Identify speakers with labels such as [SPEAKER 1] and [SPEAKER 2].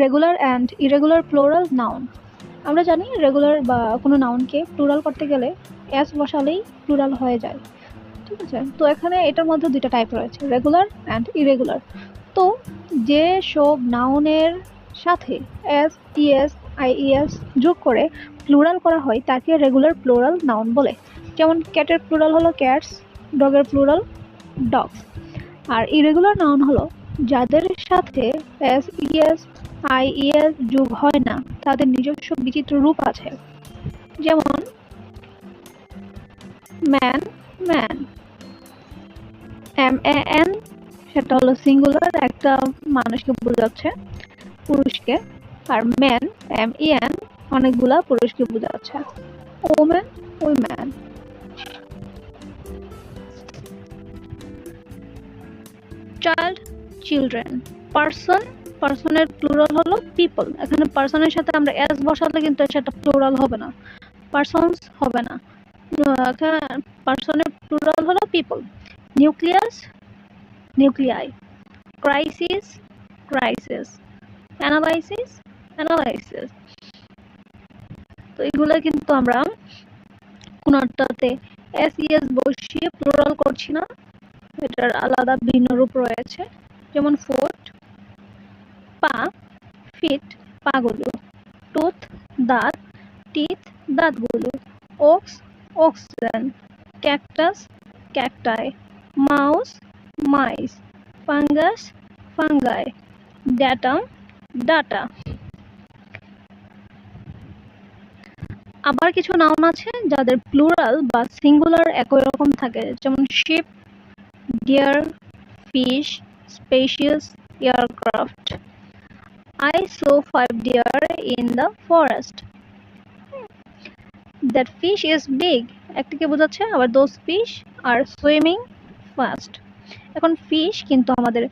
[SPEAKER 1] Regular and irregular plural noun. আমরা জানি regular বা কোনো নাউনকে প্লুরাল করতে গেলে এস বসালেই প্লুরাল হয়ে যায়, ঠিক আছে। তো এখানে এটার মধ্যে দুইটা টাইপ রয়েছে, রেগুলার অ্যান্ড ইরেগুলার। তো যে সব নাউনের সাথে এস, ইএস, আইইএস যোগ করে প্লুরাল করা হয় তাকে রেগুলার প্লুরাল নাউন বলে। যেমন ক্যাটের প্লুরাল হলো ক্যাটস, ডগের প্লুরাল ডগস। আর ইরেগুলার নাউন হলো যাদের সাথে এস, ইএস, আইইএস যোগ হয় না, তাদের নিজস্ব বিচিত্র রূপ আছে। যেমন ম্যান, ম্যান, MAN সেটা হলো সিঙ্গুলার, একটা মানুষকে বোঝাচ্ছে, পুরুষকে। আর ম্যান, MEN অনেকগুলা পুরুষকে বোঝাচ্ছে। Woman, woman. Child, children. Person, পার্সনের প্লুরাল হলো পিপল। এখানে পার্সনের সাথে আমরা এস বসালে কিন্তু সেটা প্লুরাল হবে না, পার্সনস হবে না। পার্সনের প্লুরাল হলো people. Nucleus, nuclei. Crisis, crisis. Analysis, analysis. তো এগুলো কিন্তু আমরা কোনটাতে এস, ইএস বসিয়ে প্লুরাল করছি না, এটার আলাদা ভিন্ন রূপ রয়েছে। যেমন ফুট, পা, ফিট, পাগুলো। টুথ, দাঁত, টিথ, দাঁতগুলো। Ox, oxygen. Cactus, cacti. Mouse, mice. Fungus, fungi. Datum, data. আবার কিছু নাউন আছে যাদের প্লুরাল বা সিঙ্গুলার একই রকম থাকে, যেমন ship, deer, fish, spacious, aircraft. I saw 5 deer in the forest. That fish is big একটাকে বোঝাচ্ছে, আবার those fish are swimming fast। এখন ফিশ কিন্তু আমাদের